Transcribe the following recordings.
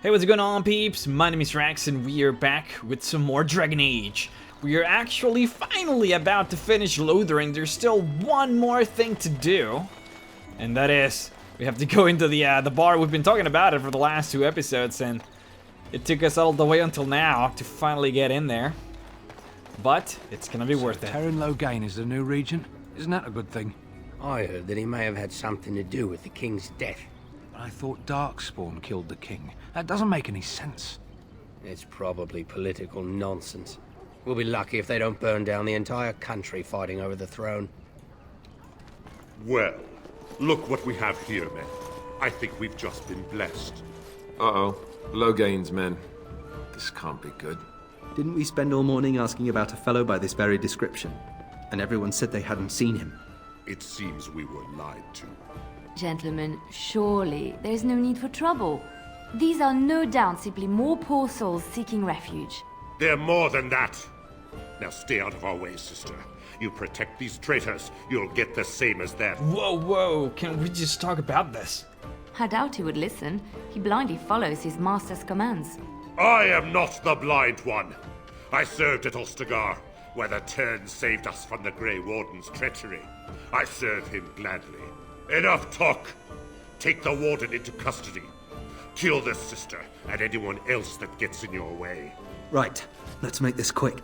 Hey, what's going on, peeps? My name is MrRhexx and we are back with some more Dragon Age. We are actually finally about to finish Lothering. There's still one more thing to do. And that is, we have to go into the bar. We've been talking about it for the last 2 episodes and it took us all the way until now to finally get in there. But it's gonna be worth it. Terran Loghain is the new regent. Isn't that a good thing? I heard that he may have had something to do with the king's death. But I thought Darkspawn killed the king. That doesn't make any sense. It's probably political nonsense. We'll be lucky if they don't burn down the entire country fighting over the throne. Well, look what we have here, men. I think we've just been blessed. Uh-oh. Loghain's men. This can't be good. Didn't we spend all morning asking about a fellow by this very description? And everyone said they hadn't seen him. It seems we were lied to. Gentlemen, surely there is no need for trouble. These are no doubt simply more poor souls seeking refuge. They're more than that. Now stay out of our way, sister. You protect these traitors, you'll get the same as them. Whoa, whoa, can we just talk about this? I doubt he would listen. He blindly follows his master's commands. I am not the blind one. I served at Ostagar, where the Tern saved us from the Grey Warden's treachery. I serve him gladly. Enough talk! Take the Warden into custody. Kill this sister and anyone else that gets in your way. Right, let's make this quick.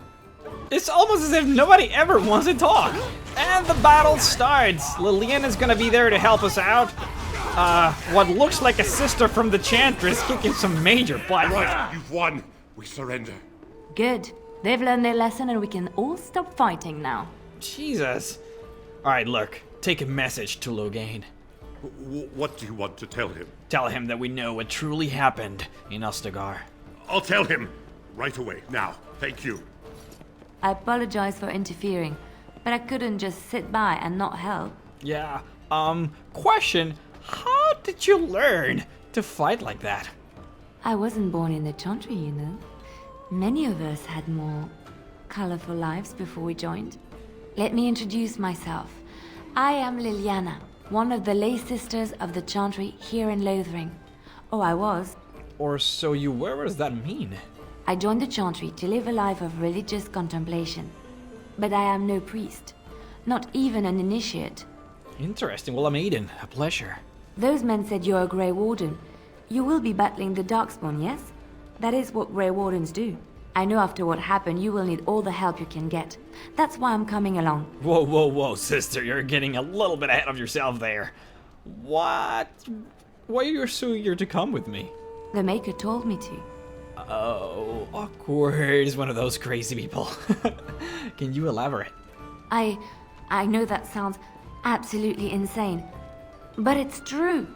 It's almost as if nobody ever wants to talk. And the battle starts. Leliana's gonna be there to help us out. What looks like a sister from the Chantress kicking some major butt. Right, you've won. We surrender. Good. They've learned their lesson and we can all stop fighting now. Jesus. Alright, look. Take a message to Loghain. What do you want to tell him? Tell him that we know what truly happened in Ostagar. I'll tell him. Right away, now. Thank you. I apologize for interfering, but I couldn't just sit by and not help. Yeah, question. How did you learn to fight like that? I wasn't born in the Chantry, you know. Many of us had more colorful lives before we joined. Let me introduce myself. I am Leliana, one of the lay sisters of the Chantry here in Lothering. Oh, I was. Or so you were? What does that mean? I joined the Chantry to live a life of religious contemplation. But I am no priest, not even an initiate. Interesting. Well, I'm Aiden. A pleasure. Those men said you're a Grey Warden. You will be battling the Darkspawn, yes? That is what Grey Wardens do. I know after what happened, you will need all the help you can get. That's why I'm coming along. Whoa, whoa, whoa, sister. You're getting a little bit ahead of yourself there. What? Why are you so eager to come with me? The Maker told me to. Oh, awkward. He's one of those crazy people. Can you elaborate? I know that sounds absolutely insane, but it's true.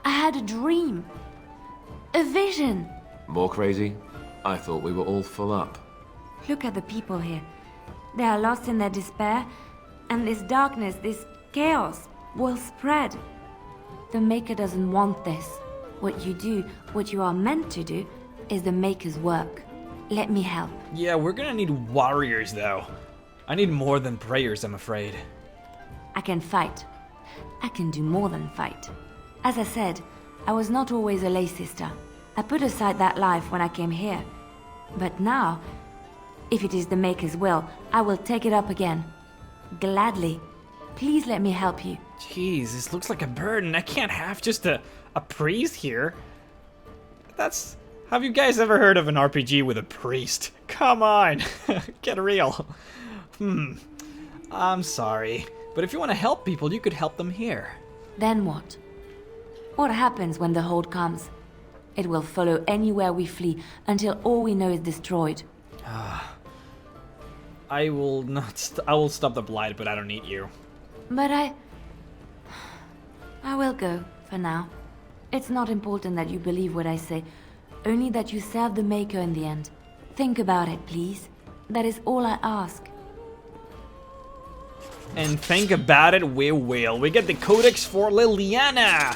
I had a dream. A vision. More crazy? I thought we were all full up. Look at the people here. They are lost in their despair, and this darkness, this chaos, will spread. The Maker doesn't want this. What you do, what you are meant to do, is the Maker's work. Let me help. Yeah, we're gonna need warriors, though. I need more than prayers, I'm afraid. I can fight. I can do more than fight. As I said, I was not always a lay sister. I put aside that life when I came here. But now, if it is the Maker's will, I will take it up again. Gladly. Please let me help you. Jeez, this looks like a burden. I can't have just a priest here. That's... Have you guys ever heard of an RPG with a priest? Come on, get real. I'm sorry, but if you want to help people, you could help them here. Then what? What happens when the Horde comes? It will follow anywhere we flee until all we know is destroyed. I will I will stop the blight, but I don't need you. But I will go, for now. It's not important that you believe what I say, only that you serve the Maker in the end. Think about it, please. That is all I ask. And think about it, we will. We get the Codex for Leliana!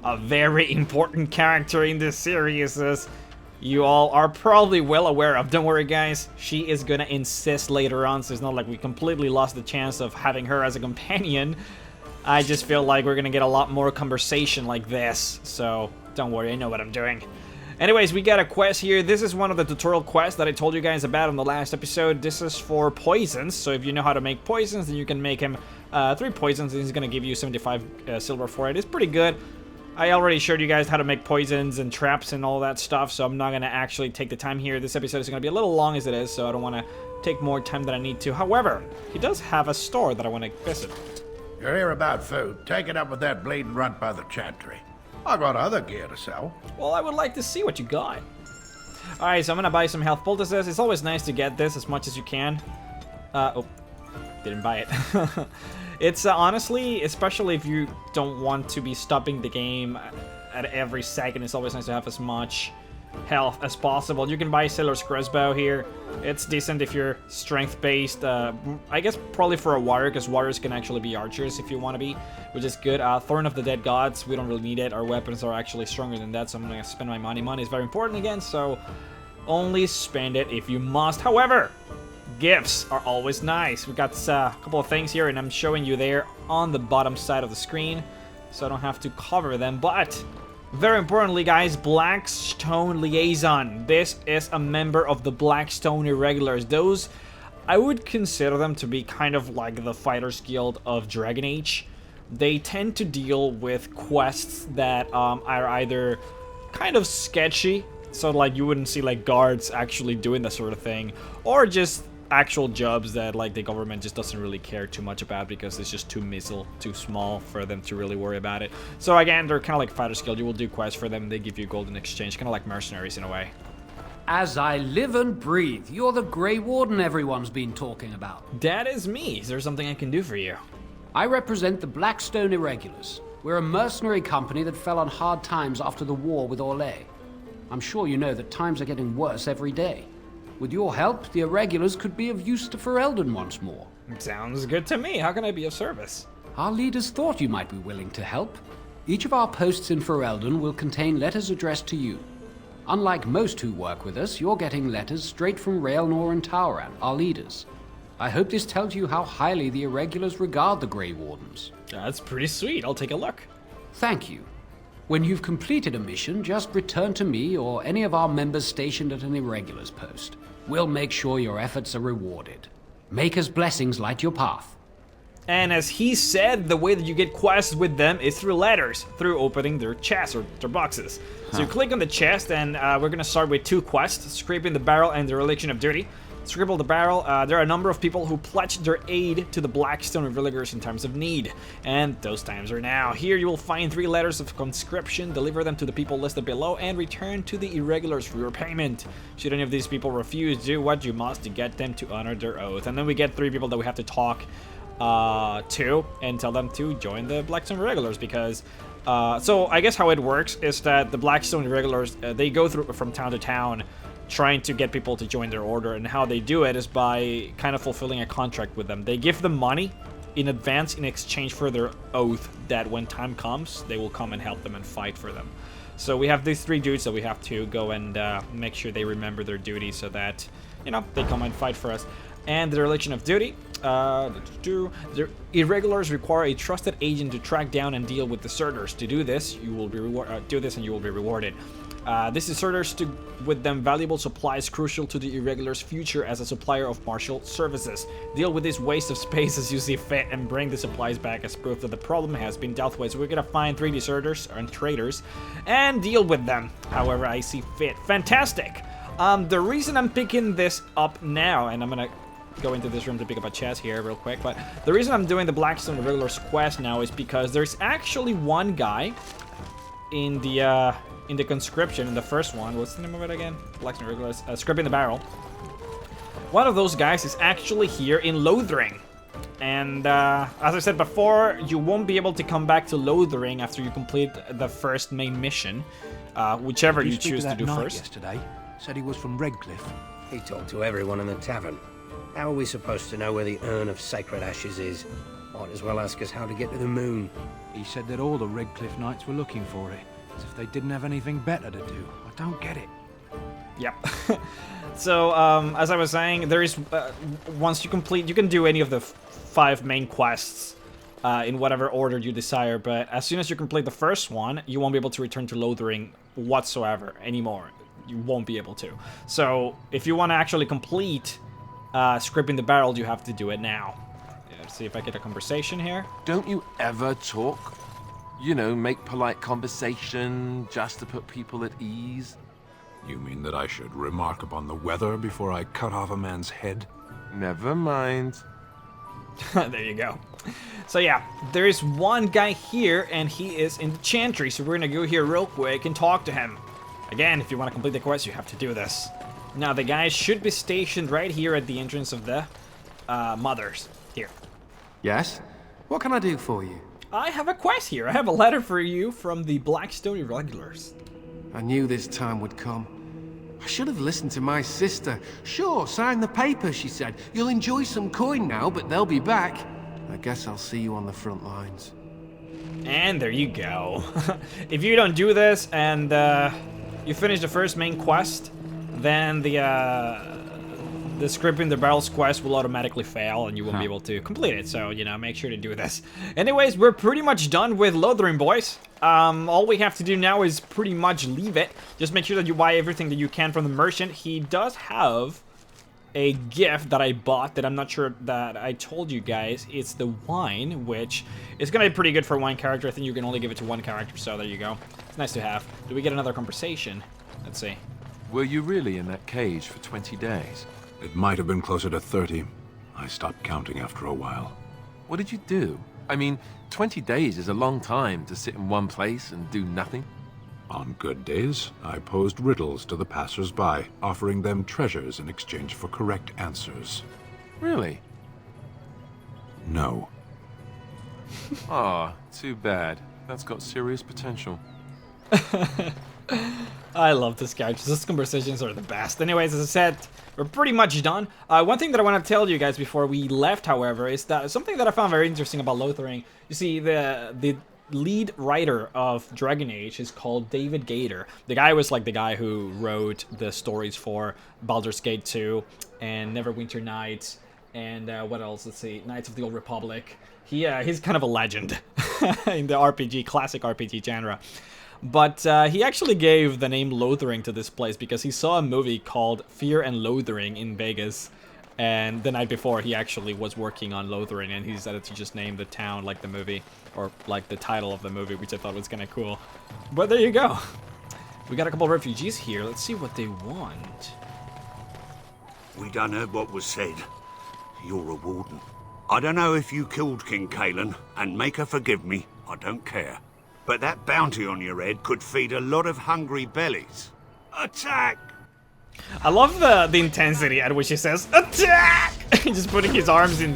A very important character in this series, as you all are probably well aware of. Don't worry, guys. She is gonna insist later on, so it's not like we completely lost the chance of having her as a companion. I just feel like we're gonna get a lot more conversation like this, so don't worry, I know what I'm doing. Anyways, we got a quest here. This is one of the tutorial quests that I told you guys about in the last episode. This is for poisons, so if you know how to make poisons, then you can make him 3 poisons, and he's gonna give you 75 silver for it. It's pretty good. I already showed you guys how to make poisons and traps and all that stuff, so I'm not gonna actually take the time here. This episode is gonna be a little long as it is, so I don't want to take more time than I need to. However, he does have a store that I want to visit. You're here about food. Take it up with that bleeding runt by the chantry. I got other gear to sell. Well, I would like to see what you got. Alright, so I'm gonna buy some health poultices. It's always nice to get this as much as you can. Oh, didn't buy it. It's honestly, especially if you don't want to be stopping the game at every second, it's always nice to have as much health as possible. You can buy Sailor's Crossbow here. It's decent if you're strength-based. I guess probably for a warrior, because warriors can actually be archers if you want to be, which is good. Thorn of the Dead Gods, we don't really need it. Our weapons are actually stronger than that, so I'm going to spend my money. Money is very important again, so only spend it if you must. However, gifts are always nice. We got a couple of things here, and I'm showing you there on the bottom side of the screen, so I don't have to cover them, but very importantly, guys, Blackstone Liaison. This is a member of the Blackstone Irregulars. Those, I would consider them to be kind of like the Fighters Guild of Dragon Age. They tend to deal with quests that are either kind of sketchy, so like you wouldn't see like guards actually doing that sort of thing, or just actual jobs that like the government just doesn't really care too much about because it's just too small for them to really worry about it. So again, they're kind of like Fighters Guild. You will do quests for them, they give you gold in exchange, kind of like mercenaries in a way. As I live and breathe, you're the Grey Warden everyone's been talking about. That is me. Is there something I can do for you? I represent the Blackstone Irregulars. We're a mercenary company that fell on hard times after the war with Orlais. I'm sure you know that times are getting worse every day. With your help, the Irregulars could be of use to Ferelden once more. Sounds good to me. How can I be of service? Our leaders thought you might be willing to help. Each of our posts in Ferelden will contain letters addressed to you. Unlike most who work with us, you're getting letters straight from Raelnor and Tauran, our leaders. I hope this tells you how highly the Irregulars regard the Grey Wardens. That's pretty sweet. I'll take a look. Thank you. When you've completed a mission, just return to me or any of our members stationed at an Irregulars post. We'll make sure your efforts are rewarded. Maker's blessings light your path. And as he said, the way that you get quests with them is through letters, through opening their chests or their boxes. So you click on the chest, and we're going to start with 2 quests, Scraping the Barrel and the Religion of Duty. Scribble the Barrel, there are a number of people who pledged their aid to the Blackstone Irregulars in times of need, and those times are now. Here you will find 3 letters of conscription, deliver them to the people listed below, and return to the Irregulars for your payment. Should any of these people refuse, do what you must to get them to honor their oath. And then we get 3 people that we have to talk to and tell them to join the Blackstone Irregulars, because so I guess how it works is that the Blackstone Irregulars, they go through from town to town trying to get people to join their order, and how they do it is by kind of fulfilling a contract with them. They give them money in advance in exchange for their oath that when time comes, they will come and help them and fight for them. So we have these 3 dudes that we have to go and make sure they remember their duty so that, you know, they come and fight for us. And the Religion of Duty, the Irregulars require a trusted agent to track down and deal with deserters. To do this, you will be and you will be rewarded. This deserters to with them valuable supplies crucial to the Irregulars' future as a supplier of martial services. Deal with this waste of space as you see fit and bring the supplies back as proof that the problem has been dealt with. So we're gonna find 3 deserters and traitors and deal with them however I see fit. Fantastic! The reason I'm picking this up now, and I'm gonna go into this room to pick up a chest here real quick, but the reason I'm doing the Blackstone Irregulars quest now is because there's actually one guy in the conscription, in the first one. What's the name of it again? Blackstone Irregulars, Scraping the Barrel. One of those guys is actually here in Lothering. And as I said before, you won't be able to come back to Lothering after you complete the first main mission, whichever you choose to do first. Yesterday said he was from Redcliffe. He talked to everyone in the tavern. How are we supposed to know where the urn of sacred ashes is? Might as well ask us how to get to the moon. He said that all the Redcliffe knights were looking for it, as if they didn't have anything better to do. I don't get it. Yep. So, as I was saying, there is, once you complete, you can do any of the 5 main quests in whatever order you desire, but as soon as you complete the first one, you won't be able to return to Lothering whatsoever anymore. You won't be able to. So, if you want to actually complete Scripting the Barrel, you have to do it now. Let's see if I get a conversation here. Don't you ever talk? You know, make polite conversation just to put people at ease? You mean that I should remark upon the weather before I cut off a man's head? Never mind. There you go. So yeah, there is one guy here, and he is in the Chantry, so we're gonna go here real quick and talk to him. Again, if you want to complete the quest, you have to do this. Now, the guys should be stationed right here at the entrance of the Mothers. Here. Yes? What can I do for you? I have a quest here. I have a letter for you from the Blackstone Irregulars. I knew this time would come. I should have listened to my sister. Sure, sign the paper, she said. You'll enjoy some coin now, but they'll be back. I guess I'll see you on the front lines. And there you go. If you don't do this and you finish the first main quest, then the Scripting the Barrels quest will automatically fail and you won't be able to complete it. So, you know, make sure to do this. Anyways, we're pretty much done with Lothering, boys. All we have to do now is pretty much leave it. Just make sure that you buy everything that you can from the merchant. He does have a gift that I bought that I'm not sure that I told you guys. It's the wine, which is going to be pretty good for one character. I think you can only give it to one character, so there you go. It's nice to have. Do we get another conversation? Let's see. Were you really in that cage for 20 days? It might have been closer to 30. I stopped counting after a while. What did you do? I mean, 20 days is a long time to sit in one place and do nothing. On good days, I posed riddles to the passers-by, offering them treasures in exchange for correct answers. Really? No. Aw, too bad. That's got serious potential. I love this character. These conversations are the best. Anyways, as I said, we're pretty much done. One thing that I want to tell you guys before we left, however, is that something that I found very interesting about Lothering. You see, the lead writer of Dragon Age is called David Gator. The guy was like the guy who wrote the stories for Baldur's Gate 2 and Neverwinter Nights and what else? Let's see, Knights of the Old Republic. He's kind of a legend in the RPG, classic RPG genre. But he actually gave the name Lothering to this place because he saw a movie called Fear and Lothering in Vegas. And the night before, he actually was working on Lothering, and he decided to just name the town like the movie, or like the title of the movie, which I thought was kind of cool. But there you go. We got a couple of refugees here. Let's see what they want. We done heard what was said. You're a warden. I don't know if you killed King Kalen, and make her forgive me, I don't care. But that bounty on your head could feed a lot of hungry bellies. Attack! I love the intensity at which he says, attack! Just putting his arms in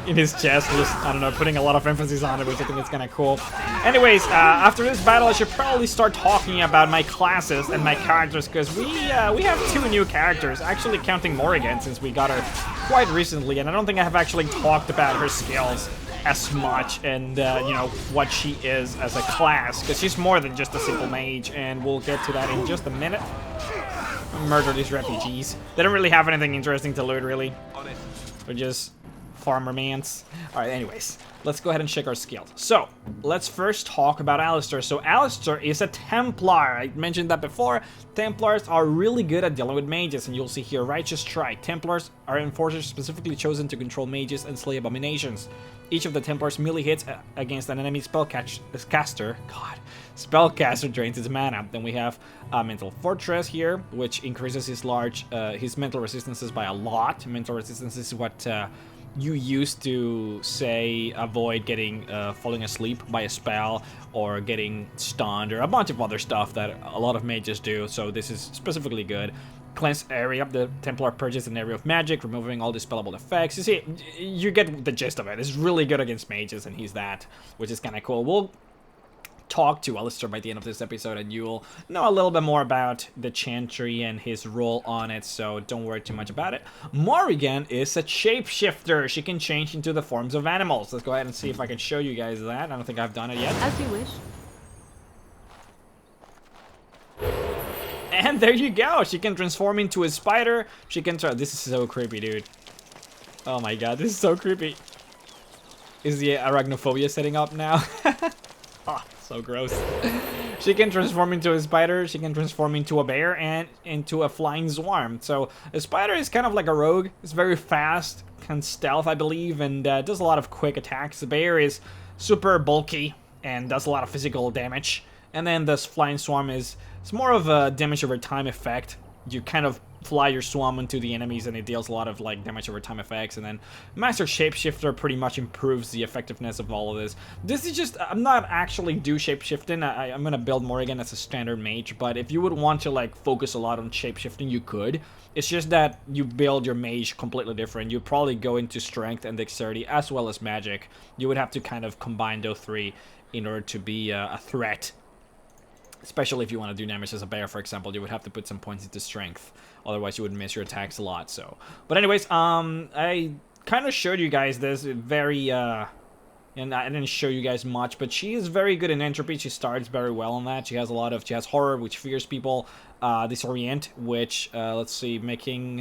his chest, just, I don't know, putting a lot of emphasis on it, which I think is kind of cool. Anyways, after this battle, I should probably start talking about my classes and my characters, because we have 2 new characters, actually counting Morrigan, since we got her quite recently, and I don't think I have actually talked about her skills as much and, you know, what she is as a class, because she's more than just a simple mage, and we'll get to that in just a minute. Murder these refugees. They don't really have anything interesting to loot, really. They're just farmer mans. Alright, anyways, let's go ahead and check our skills. So, let's first talk about Alistair. So, Alistair is a Templar. I mentioned that before. Templars are really good at dealing with mages, and you'll see here, Righteous Strike. Templars are enforcers specifically chosen to control mages and slay abominations. Each of the Templars melee hits against an enemy spellcaster drains his mana. Then we have Mental Fortress here, which increases his mental resistances by a lot. Mental resistance is what you use to, say, avoid getting falling asleep by a spell or getting stunned or a bunch of other stuff that a lot of mages do. So this is specifically good. Cleanse area. The Templar purges an area of magic, removing all dispellable effects. You see, you get the gist of it. It's really good against mages, and he's that, which is kind of cool. We'll talk to Alistair by the end of this episode, and you'll know a little bit more about the Chantry and his role on it, so don't worry too much about it. Morrigan is a shapeshifter. She can change into the forms of animals. Let's go ahead and see if I can show you guys that. I don't think I've done it yet. As you wish. And there you go. She can transform into a spider. She can this is so creepy, dude. Oh my god, this is so creepy. Is the arachnophobia setting up now? Oh, so gross. She can transform into a spider, she can transform into a bear, and into a flying swarm. So a spider is kind of like a rogue. It's very fast, can stealth, I believe, and does a lot of quick attacks. The bear is super bulky and does a lot of physical damage. And then this flying swarm it's more of a damage over time effect. You kind of fly your swarm into the enemies and it deals a lot of like damage over time effects. And then Master Shapeshifter pretty much improves the effectiveness of all of this. This is just, I'm not actually do shapeshifting. I'm gonna build Morrigan as a standard mage, but if you would want to like focus a lot on shapeshifting, you could. It's just that you build your mage completely different. You probably go into strength and dexterity as well as magic. You would have to kind of combine those three in order to be a threat. Especially if you want to do damage as a bear, for example, you would have to put some points into strength. Otherwise, you would miss your attacks a lot. So, but anyways, I kind of showed you guys this very, and I didn't show you guys much, but she is very good in entropy. She starts very well on that. She has she has horror, which fears people. Disorient, which, let's see, making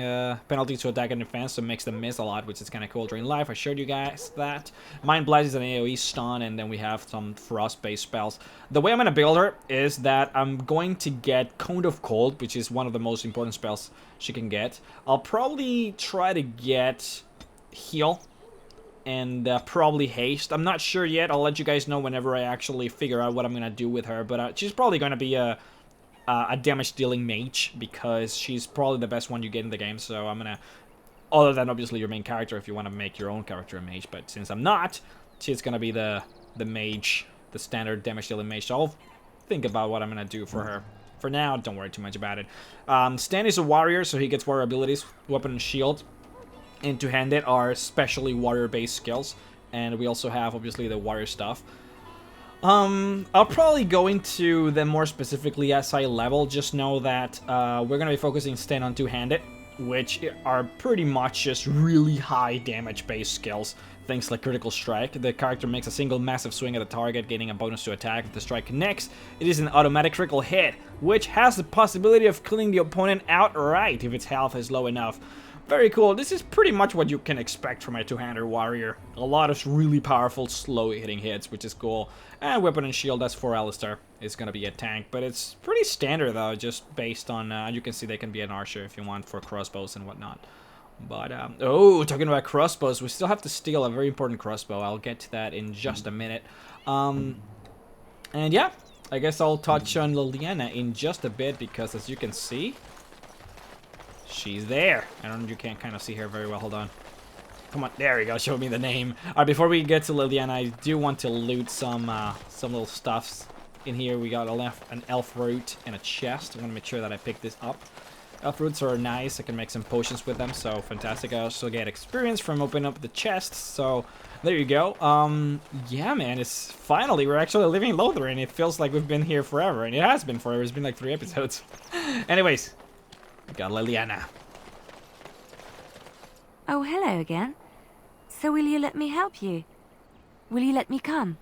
penalty to attack and defense, so makes them miss a lot, which is kind of cool during life. I showed you guys that. Mind Blast is an AoE stun, and then we have some frost-based spells. The way I'm going to build her is that I'm going to get Cone of Cold, which is one of the most important spells she can get. I'll probably try to get Heal and probably Haste. I'm not sure yet. I'll let you guys know whenever I actually figure out what I'm going to do with her, but she's probably going to be a damage-dealing mage, because she's probably the best one you get in the game, so I'm gonna... Other than, obviously, your main character, if you want to make your own character a mage, but since I'm not, she's gonna be the mage, the standard damage-dealing mage, so I'll think about what I'm gonna do for her. For now, don't worry too much about it. Stan is a warrior, so he gets warrior abilities. Weapon and shield and two-handed are especially warrior-based skills, and we also have, obviously, the warrior stuff. I'll probably go into them more specifically as I level. Just know that we're going to be focusing Stan on two-handed, which are pretty much just really high damage-based skills. Things like critical strike. The character makes a single massive swing at the target, gaining a bonus to attack. If the strike connects, it is an automatic critical hit, which has the possibility of killing the opponent outright if its health is low enough. Very cool. This is pretty much what you can expect from a two-hander warrior. A lot of really powerful, slow-hitting hits, which is cool. And weapon and shield, that's for Alistair. It's gonna be a tank, but it's pretty standard though, just based on, you can see they can be an archer if you want for crossbows and whatnot. But, oh, talking about crossbows, we still have to steal a very important crossbow. I'll get to that in just a minute. And yeah, I guess I'll touch on Leliana in just a bit, because as you can see, she's there. I don't know, you can't kind of see her very well. Hold on. Come on, there we go. Show me the name. Alright, before we get to Leliana, I do want to loot some little stuffs in here. We got an elf root and a chest. I want to make sure that I pick this up. Elf roots are nice. I can make some potions with them, so fantastic. I also get experience from opening up the chests, so there you go. Yeah, man, it's finally, we're actually living in Lothering. It feels like we've been here forever, and it has been forever. It's been like 3 episodes. Anyways, we got Leliana. Oh, hello again. So will you let me help you? Will you let me come?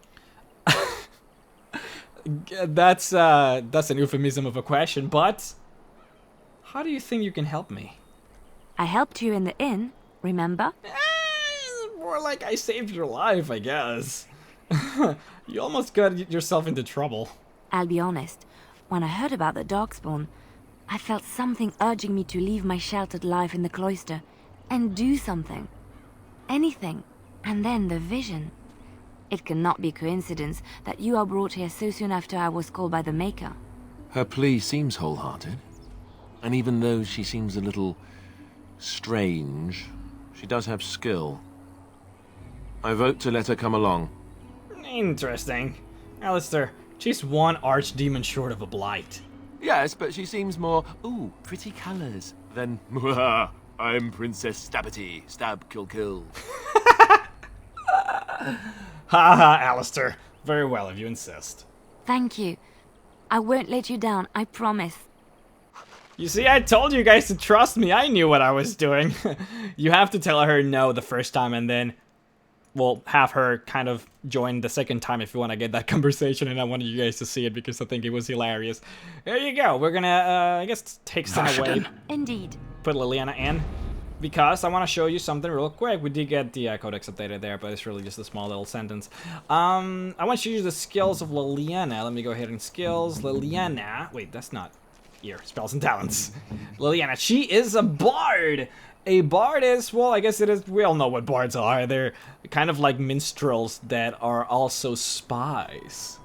That's an euphemism of a question, but how do you think you can help me? I helped you in the inn, remember? More like I saved your life, I guess. You almost got yourself into trouble. I'll be honest, when I heard about the Darkspawn, I felt something urging me to leave my sheltered life in the cloister and do something. Anything. And then the vision. It cannot be coincidence that you are brought here so soon after I was called by the Maker. Her plea seems wholehearted. And even though she seems a little strange, she does have skill. I vote to let her come along. Interesting. Alistair, she's one archdemon short of a blight. Yes, but she seems more, ooh, pretty colors, than, I'm Princess Stabbity, stab, kill, kill. Haha, Alistair. Very well, if you insist. Thank you. I won't let you down, I promise. You see, I told you guys to trust me. I knew what I was doing. You have to tell her no the first time, and then we'll have her kind of join the second time if you want to get that conversation, and I wanted you guys to see it because I think it was hilarious. There you go. We're gonna, I guess, take some away. Indeed. Put Leliana in. because I want to show you something real quick. We did get the codex updated there, but it's really just a small little sentence. I want to show you the skills of Leliana. Let me go ahead and skills. Leliana. Wait, that's not here. Spells and talents. Leliana. She is a bard. A bard is, well, I guess it is. We all know what bards are. They're kind of like minstrels that are also spies.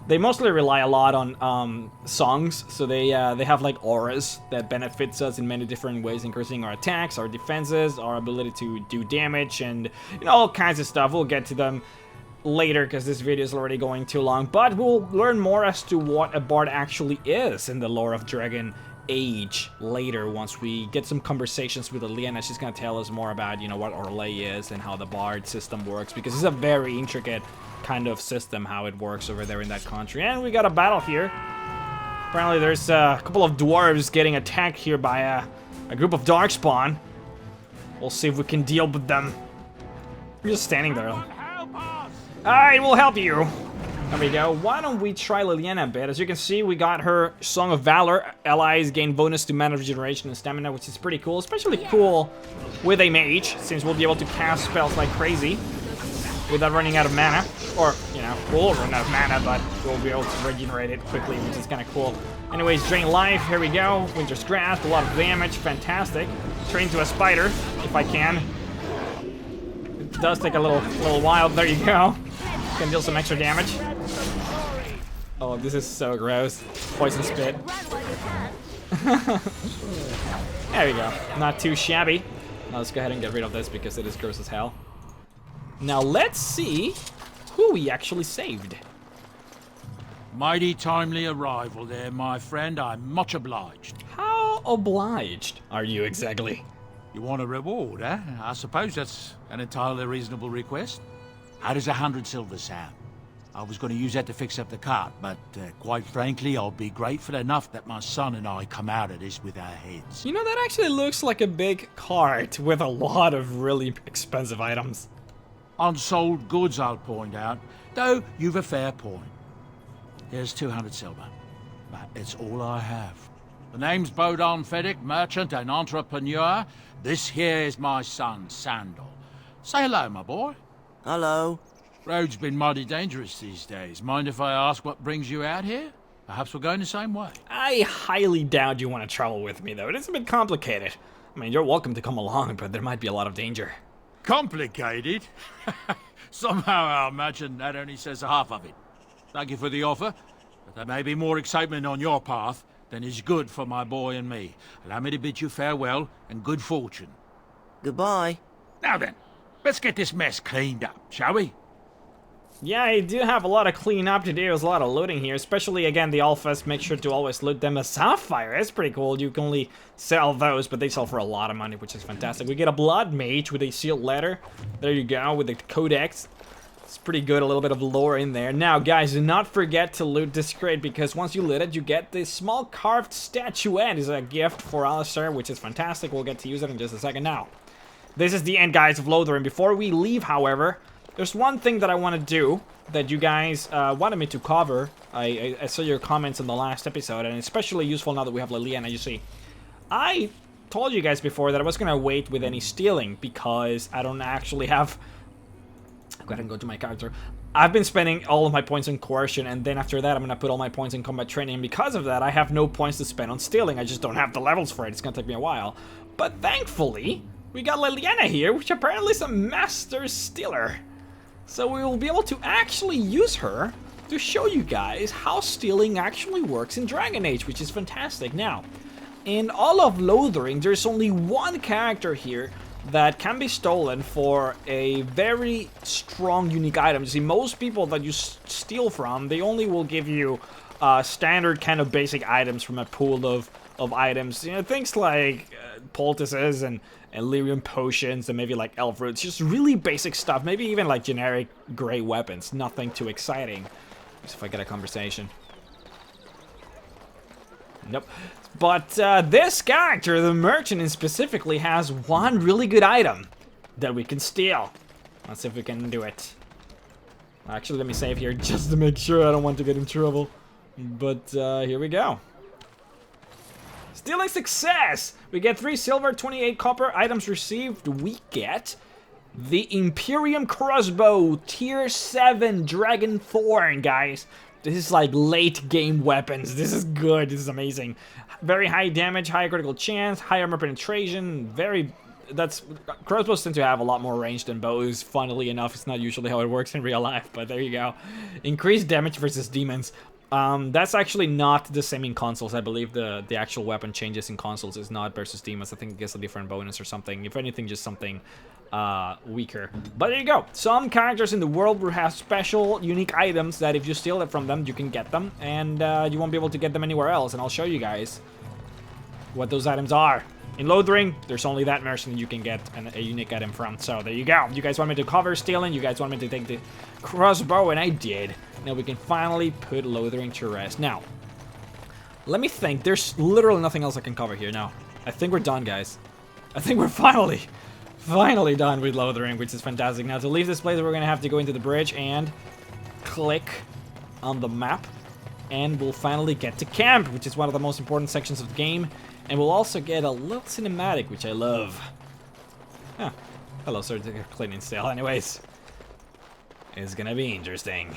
They mostly rely a lot on songs, so they have like auras that benefits us in many different ways, increasing our attacks, our defenses, our ability to do damage, and you know, all kinds of stuff. We'll get to them later because this video is already going too long, but we'll learn more as to what a bard actually is in the lore of Dragon Age later once we get some conversations with Leliana. She's gonna tell us more about, you know, what Orlais is and how the bard system works, because it's a very intricate kind of system how it works over there in that country. And we got a battle here. Apparently there's a couple of dwarves getting attacked here by a group of darkspawn. We'll see if we can deal with them. We're just standing there. Alright, we'll help you. There we go. Why don't we try Leliana a bit? As you can see, we got her Song of Valor. Allies gain bonus to mana regeneration and stamina, which is pretty cool. Especially cool with a mage, since we'll be able to cast spells like crazy without running out of mana. Or, you know, we'll run out of mana, but we'll be able to regenerate it quickly, which is kind of cool. Anyways, Drain Life, here we go. Winter's Grasp, a lot of damage, fantastic. Train to a spider, if I can. It does take a little while, there you go. Can deal some extra damage. Oh, this is so gross. Poison Spit. There we go. Not too shabby. Now let's go ahead and get rid of this because it is gross as hell. Now let's see who we actually saved. Mighty timely arrival there, my friend. I'm much obliged. How obliged are you exactly? You want a reward, eh? I suppose that's an entirely reasonable request. How does 100 silver sound? I was going to use that to fix up the cart, but quite frankly, I'll be grateful enough that my son and I come out of this with our heads. You know, that actually looks like a big cart with a lot of really expensive items. Unsold goods, I'll point out, though you've a fair point. Here's 200 silver, but it's all I have. The name's Bodon Feddick, merchant and entrepreneur. This here is my son, Sandal. Say hello, my boy. Hello. Road's been mighty dangerous these days. Mind if I ask what brings you out here? Perhaps we're going the same way. I highly doubt you want to travel with me, though. It is a bit complicated. I mean, you're welcome to come along, but there might be a lot of danger. Complicated? Somehow I imagine that only says half of it. Thank you for the offer, but there may be more excitement on your path than is good for my boy and me. Allow me to bid you farewell and good fortune. Goodbye. Now then, let's get this mess cleaned up, shall we? Yeah, I do have a lot of cleaning up to do. There's a lot of looting here, especially, again, the alphas. Make sure to always loot them as sapphire. That's pretty cool. You can only sell those, but they sell for a lot of money, which is fantastic. We get a blood mage with a sealed letter. There you go, with the codex. It's pretty good, a little bit of lore in there. Now, guys, do not forget to loot this crate, because once you loot it, you get this small carved statuette as a gift for Alistair, which is fantastic. We'll get to use it in just a second now. This is the end, guys, of Lothering. Before we leave, however, there's one thing that I want to do that you guys wanted me to cover. I saw your comments in the last episode, and especially useful now that we have Leliana, you see. I told you guys before that I was going to wait with any stealing because I don't actually have... Go ahead and go to my character. I've been spending all of my points on coercion, and then after that I'm going to put all my points in combat training, and because of that I have no points to spend on stealing. I just don't have the levels for it. It's going to take me a while. But thankfully, we got Leliana here, which apparently is a master stealer. So we will be able to actually use her to show you guys how stealing actually works in Dragon Age, which is fantastic. Now, in all of Lothering, there's only one character here that can be stolen for a very strong, unique item. You see, most people that you steal from, they only will give you standard kind of basic items from a pool of items. You know, things like poultices and lyrium potions and maybe like elf roots, just really basic stuff, maybe even like generic gray weapons, nothing too exciting. Let's see if I get a conversation. Nope. But this character, the merchant specifically, has one really good item that we can steal. Let's see if we can do it. Actually, let me save here just to make sure. I don't want to get in trouble. But here we go. Stealing success! We get 3 silver, 28 copper. Items received. We get the Imperium crossbow, tier 7 dragon thorn, guys. This is like late game weapons. This is good. This is amazing. Very high damage, higher critical chance, high armor penetration. Crossbows tend to have a lot more range than bows. Funnily enough, it's not usually how it works in real life, but there you go. Increased damage versus demons. That's actually not the same in consoles. I believe the actual weapon changes in consoles is not versus demons. I think it gets a different bonus or something. If anything, just something weaker. But there you go. Some characters in the world will have special, unique items that if you steal it from them, you can get them. And you won't be able to get them anywhere else. And I'll show you guys what those items are. In Lothering, there's only that merchant you can get a unique item from. So there you go. You guys want me to cover stealing? You guys want me to take the crossbow? And I did. Now we can finally put Lothering to rest. Now, let me think. There's literally nothing else I can cover here. Now, I think we're done, guys. I think we're finally done with Lothering, which is fantastic. Now, to leave this place, we're going to have to go into the bridge and click on the map. And we'll finally get to camp, which is one of the most important sections of the game. And we'll also get a little cinematic, which I love. Hello, sir. Cleaning sale. Anyways, it's gonna be interesting.